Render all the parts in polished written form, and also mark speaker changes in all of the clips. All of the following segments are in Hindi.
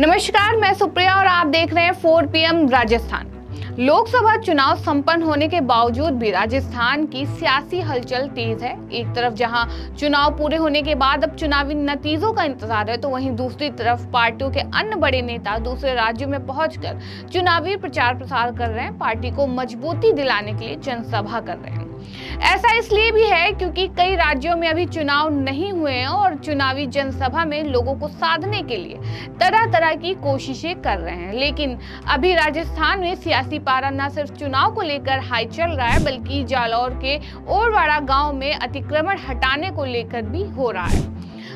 Speaker 1: नमस्कार, मैं सुप्रिया और आप देख रहे हैं 4 PM राजस्थान। लोकसभा चुनाव संपन्न होने के बावजूद भी राजस्थान की सियासी हलचल तेज है। एक तरफ जहां चुनाव पूरे होने के बाद अब चुनावी नतीजों का इंतजार है, तो वहीं दूसरी तरफ पार्टियों के अन्य बड़े नेता दूसरे राज्यों में पहुंचकर चुनावी प्रचार प्रसार कर रहे हैं, पार्टी को मजबूती दिलाने के लिए जनसभा कर रहे हैं। ऐसा इसलिए भी है क्योंकि कई राज्यों में अभी चुनाव नहीं हुए हैं और चुनावी जनसभा में लोगों को साधने के लिए तरह तरह की कोशिशें कर रहे हैं। लेकिन अभी राजस्थान में सियासी पारा न सिर्फ चुनाव को लेकर हाई चल रहा है, बल्कि जालौर के ओरवाड़ा गांव में अतिक्रमण हटाने को लेकर भी हो रहा है।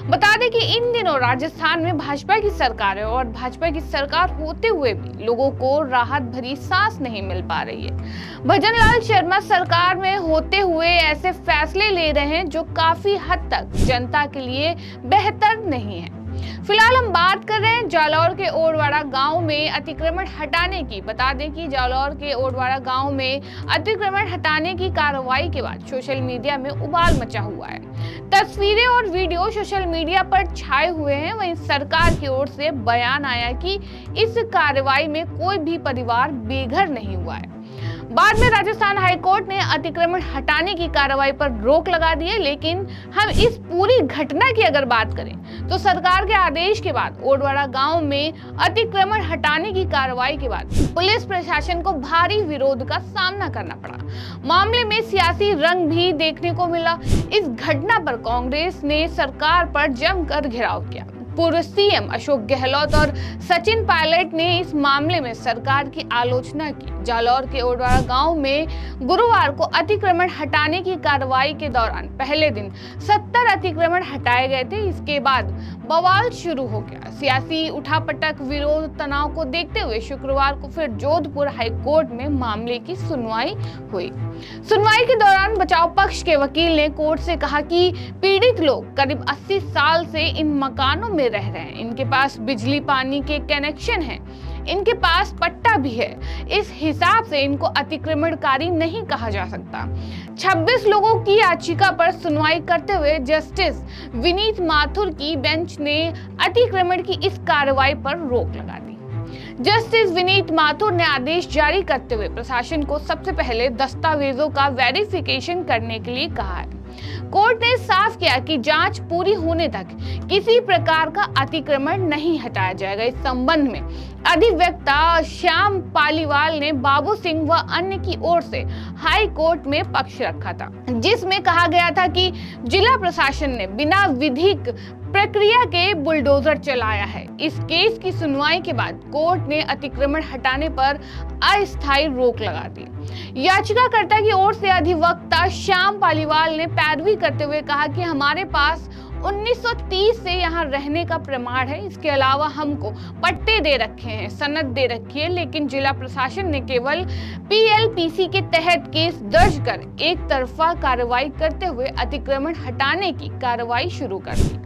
Speaker 1: बता दें कि इन दिनों राजस्थान में भाजपा की सरकार है और भाजपा की सरकार होते हुए भी लोगों को राहत भरी सांस नहीं मिल पा रही है। भजनलाल शर्मा सरकार में होते हुए ऐसे फैसले ले रहे हैं जो काफी हद तक जनता के लिए बेहतर नहीं है। फिलहाल हम बात कर रहे हैं जालौर के ओरवाड़ा गांव में अतिक्रमण हटाने की। बता दें कि जालौर के ओरवाड़ा गांव में अतिक्रमण हटाने की कार्रवाई के बाद सोशल मीडिया में उबाल मचा हुआ है। तस्वीरें और वीडियो सोशल मीडिया पर छाए हुए हैं। वहीं सरकार की ओर से बयान आया कि इस कार्रवाई में कोई भी परिवार बेघर नहीं हुआ है। बाद में राजस्थान हाईकोर्ट ने अतिक्रमण हटाने की कार्रवाई पर रोक लगा दी है। लेकिन हम इस पूरी घटना की अगर बात करें तो सरकार के आदेश के बाद ओरवाड़ा गांव में अतिक्रमण हटाने की कार्रवाई के बाद पुलिस प्रशासन को भारी विरोध का सामना करना पड़ा। मामले में सियासी रंग भी देखने को मिला। इस घटना पर कांग्रेस ने सरकार पर जमकर घेराव किया। पूर्व सीएम अशोक गहलोत और सचिन पायलट ने इस मामले में सरकार की आलोचना की। जालौर के ओरवाड़ा गांव में गुरुवार को अतिक्रमण हटाने की कार्रवाई के दौरान पहले दिन 70 अतिक्रमण हटाए गए थे। इसके बाद बवाल शुरू हो गया। सियासी उठापटक विरोध तनाव को देखते हुए शुक्रवार को फिर जोधपुर हाईकोर्ट में मामले की सुनवाई हुई। सुनवाई के दौरान बचाव पक्ष के वकील ने कोर्ट से कहा कि पीड़ित लोग करीब 80 साल से इन मकानों में रह रहे हैं। इनके पास बिजली पानी के कनेक्शन है, इनके पास पट्टा भी है। इस हिसाब से इनको अतिक्रमणकारी नहीं कहा जा सकता। 26 लोगों की याचिका पर सुनवाई करते हुए जस्टिस विनीत माथुर की बेंच ने अतिक्रमण की इस कार्रवाई पर रोक लगा दी। जस्टिस विनीत माथुर ने आदेश जारी करते हुए प्रशासन को सबसे पहले दस्तावेजों का वेरिफिकेशन करने के लिए कहा है। कोर्ट ने साफ किया कि जांच पूरी होने तक किसी प्रकार का अतिक्रमण नहीं हटाया जाएगा। इस संबंध में अधिवक्ता श्याम पालीवाल ने बाबू सिंह व अन्य की ओर से हाई कोर्ट में पक्ष रखा था, जिसमें कहा गया था कि जिला प्रशासन ने बिना विधिक प्रक्रिया के बुलडोजर चलाया है। इस केस की सुनवाई के बाद कोर्ट ने अतिक्रमण हटाने पर अस्थायी रोक लगा दी। याचिकाकर्ता की ओर से अधिवक्ता श्याम पालीवाल ने पैरवी करते हुए कहा कि हमारे पास 1930 से यहाँ रहने का प्रमाण है। इसके अलावा हमको पट्टे दे रखे हैं, सनद दे रखी है, लेकिन जिला प्रशासन ने केवल PLPC के तहत केस दर्ज कर एक तरफा कार्रवाई करते हुए अतिक्रमण हटाने की कार्रवाई शुरू कर दी।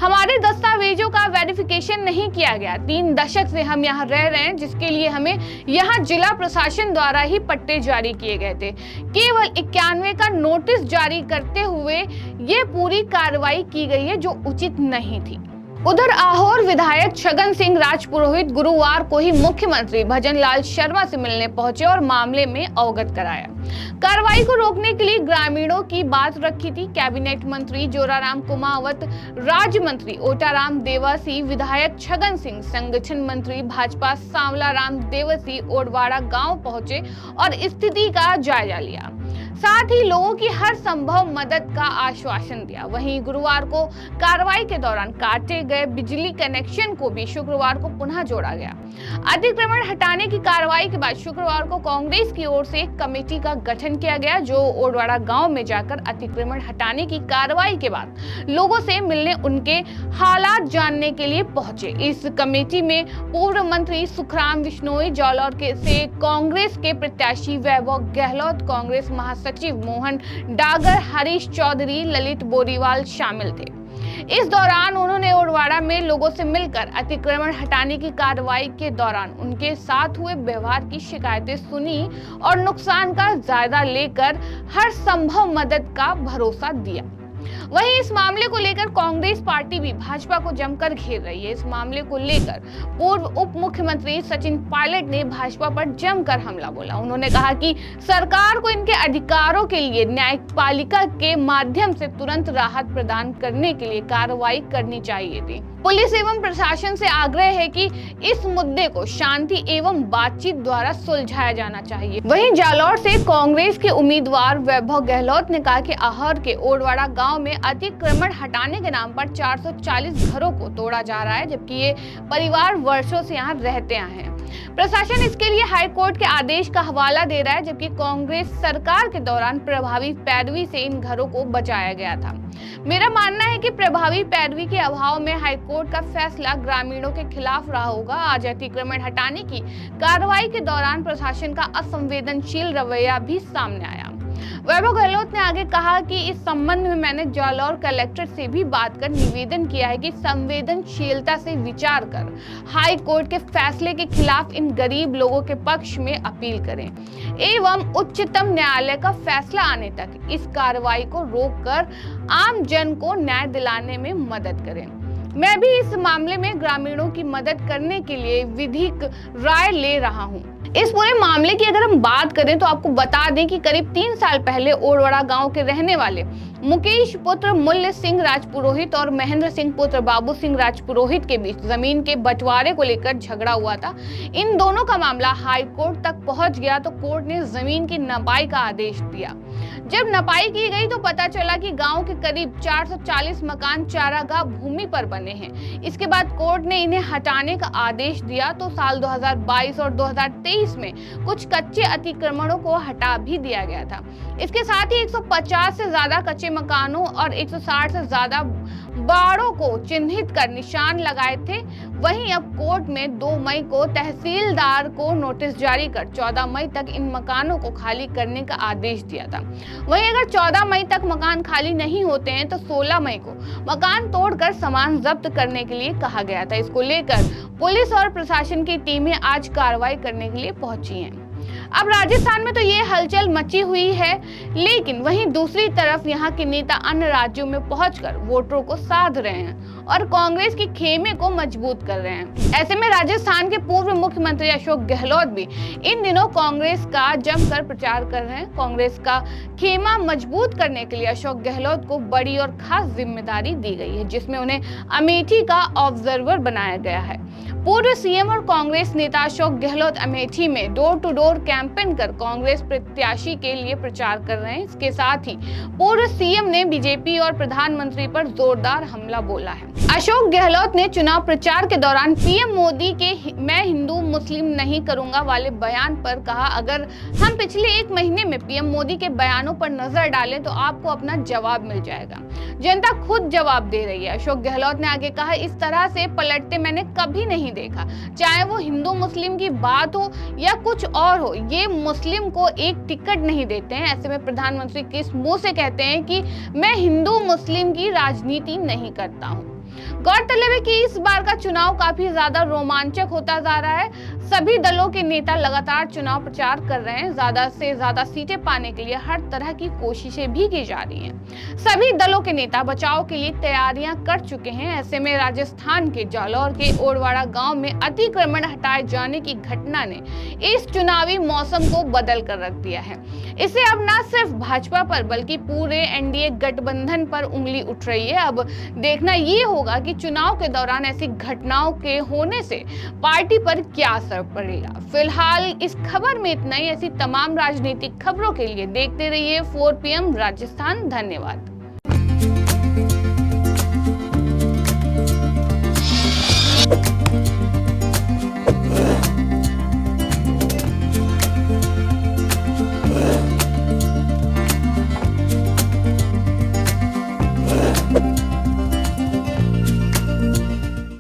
Speaker 1: हमारे दस्तावेजों का वेरिफिकेशन नहीं किया गया। 3 दशक से हम यहाँ रह रहे हैं, जिसके लिए हमें यहाँ जिला प्रशासन द्वारा ही पट्टे जारी किए गए थे। केवल 91 का नोटिस जारी करते हुए ये पूरी कार्रवाई की गई है, जो उचित नहीं थी। उधर आहोर विधायक छगन सिंह राजपुरोहित गुरुवार को ही मुख्यमंत्री भजनलाल शर्मा से मिलने पहुंचे और मामले में अवगत कराया। कार्रवाई को रोकने के लिए ग्रामीणों की बात रखी थी। कैबिनेट मंत्री जोराराम कुमावत, राज्य मंत्री ओटाराम देवासी, विधायक छगन सिंह, संगठन मंत्री भाजपा सांवला राम देवसी ओरवाड़ा गांव पहुंचे और स्थिति का जायजा लिया। साथ ही लोगों की हर संभव मदद का आश्वासन दिया। वहीं गुरुवार को कार्रवाई के दौरान काटे गए बिजली कनेक्शन को भी शुक्रवार को पुनः जोड़ा गया। अतिक्रमण हटाने की कार्रवाई के बाद शुक्रवार को कांग्रेस की ओर से एक कमेटी का गठन किया गया, जो ओरवाड़ा गांव में जाकर अतिक्रमण हटाने की कार्रवाई के बाद लोगों से मिलने, उनके हालात जानने के लिए पहुंचे। इस कमेटी में पूर्व मंत्री सुखराम बिश्नोई, जालौर से कांग्रेस के प्रत्याशी वैभव गहलोत, कांग्रेस महासचिव मोहन डागर, हरीश चौधरी, ललित बोरीवाल शामिल थे। इस दौरान उन्होंने ओरवाड़ा में लोगों से मिलकर अतिक्रमण हटाने की कार्रवाई के दौरान उनके साथ हुए व्यवहार की शिकायतें सुनी और नुकसान का जायजा लेकर हर संभव मदद का भरोसा दिया। वहीं इस मामले को लेकर कांग्रेस पार्टी भी भाजपा को जमकर घेर रही है। इस मामले को लेकर पूर्व उप मुख्यमंत्री सचिन पायलट ने भाजपा पर जमकर हमला बोला। उन्होंने कहा कि सरकार को इनके अधिकारों के लिए न्यायपालिका के माध्यम से तुरंत राहत प्रदान करने के लिए कार्रवाई करनी चाहिए थी। पुलिस एवं प्रशासन से आग्रह है कि इस मुद्दे को शांति एवं बातचीत द्वारा सुलझाया जाना चाहिए। वहीं जालौर से कांग्रेस के उम्मीदवार वैभव गहलोत ने कहा कि आहर के ओडवाड़ा गांव में अतिक्रमण हटाने के नाम पर 440 घरों को तोड़ा जा रहा है, जबकि ये परिवार वर्षों से यहाँ रहते आए हैं। प्रशासन इसके लिए हाई कोर्ट के आदेश का हवाला दे रहा है, जबकि कांग्रेस सरकार के दौरान प्रभावी पैरवी से इन घरों को बचाया गया था। मेरा मानना है कि प्रभावी पैरवी के अभाव में हाई कोर्ट का फैसला ग्रामीणों के खिलाफ रहा होगा। आज अतिक्रमण हटाने की कार्रवाई के दौरान प्रशासन का असंवेदनशील रवैया भी सामने आया। वैभव गहलोत ने आगे कहा कि इस संबंध में मैंने जालौर कलेक्टर से भी बात कर निवेदन किया है कि संवेदनशीलता से विचार कर हाई कोर्ट के फैसले के खिलाफ इन गरीब लोगों के पक्ष में अपील करें एवं उच्चतम न्यायालय का फैसला आने तक इस कार्रवाई को रोककर आम जन को न्याय दिलाने में मदद करें। मैं भी इस मामले में ग्रामीणों की मदद करने के लिए विधिक राय ले रहा हूं। इस पूरे मामले की अगर हम बात करें तो आपको बता दें कि करीब 3 साल पहले ओडवाड़ा गांव के रहने वाले मुकेश पुत्र मूल्य सिंह राजपुरोहित और महेंद्र सिंह पुत्र बाबू सिंह राजपुरोहित के बीच जमीन के बंटवारे को लेकर झगड़ा हुआ था। इन दोनों का मामला हाई कोर्ट तक पहुंच गया तो कोर्ट ने जमीन की नपाई का आदेश दिया। जब नपाई की गई तो पता चला कि गांव के करीब 440 मकान चारागाह भूमि पर बने हैं। इसके बाद कोर्ट ने इन्हें हटाने का आदेश दिया तो साल 2022 और 2023 में कुछ कच्चे अतिक्रमणों को हटा भी दिया गया था। इसके साथ ही 150 से ज्यादा कच्चे मकानों और 160 से ज्यादा बाड़ों को चिन्हित कर निशान लगाए थे। वहीं अब कोर्ट में 2 मई को तहसीलदार को नोटिस जारी कर 14 मई तक इन मकानों को खाली करने का आदेश दिया था। वहीं अगर 14 मई तक मकान खाली नहीं होते हैं तो 16 मई को मकान तोड़कर सामान जब्त करने के लिए कहा गया था। इसको लेकर पुलिस और प्रशासन की टीमें आज कार्रवाई करने के लिए पहुंची हैं। अब राजस्थान में तो ये हलचल मची हुई है, लेकिन वहीं दूसरी तरफ यहाँ के नेता अन्य राज्यों में पहुंचकर वोटरों को साध रहे हैं और कांग्रेस की खेमे को मजबूत कर रहे हैं। ऐसे में राजस्थान के पूर्व मुख्यमंत्री अशोक गहलोत भी इन दिनों कांग्रेस का जमकर प्रचार कर रहे हैं। कांग्रेस का खेमा मजबूत करने के लिए अशोक गहलोत को बड़ी और खास जिम्मेदारी दी गई है, जिसमें उन्हें अमेठी का ऑब्जर्वर बनाया गया है। पूर्व सीएम और कांग्रेस नेता अशोक गहलोत अमेठी में डोर टू डोर कैंपेन कर कांग्रेस प्रत्याशी के लिए प्रचार कर रहे हैं। इसके साथ ही पूर्व सीएम ने बीजेपी और प्रधानमंत्री पर जोरदार हमला बोला है। अशोक गहलोत ने चुनाव प्रचार के दौरान पीएम मोदी के मैं हिंदू मुस्लिम नहीं करूंगा वाले बयान पर कहा, अगर हम पिछले 1 महीने में पीएम मोदी के बयानों पर नजर डालें तो आपको अपना जवाब मिल जाएगा। जनता खुद जवाब दे रही है। अशोक गहलोत ने आगे कहा, इस तरह से पलटते मैंने कभी नहीं देखा, चाहे वो हिंदू मुस्लिम की बात हो या कुछ और हो। ये मुस्लिम को एक टिकट नहीं देते हैं। ऐसे में प्रधानमंत्री किस मुंह से कहते हैं कि मैं हिंदू मुस्लिम की राजनीति नहीं करता हूँ। गौरतलब है कि इस बार का चुनाव काफी ज्यादा रोमांचक होता जा रहा है। सभी दलों के नेता लगातार चुनाव प्रचार कर रहे हैं। ज्यादा से ज्यादा सीटें पाने के लिए हर तरह की कोशिशें भी की जा रही हैं। सभी दलों के नेता बचाव के लिए तैयारियां कर चुके हैं। ऐसे में राजस्थान के जालौर के ओडवाड़ा गांव में अतिक्रमण हटाए जाने की घटना ने इस चुनावी मौसम को बदल कर रख दिया है। इससे अब न सिर्फ भाजपा पर बल्कि पूरे एनडीए गठबंधन पर उंगली उठ रही है। अब देखना ये होगा कि चुनाव के दौरान ऐसी घटनाओं के होने से पार्टी पर क्या असर पड़ेगा। फिलहाल इस खबर में इतना ही। ऐसी तमाम राजनीतिक खबरों के लिए देखते रहिए 4 PM राजस्थान। धन्यवाद।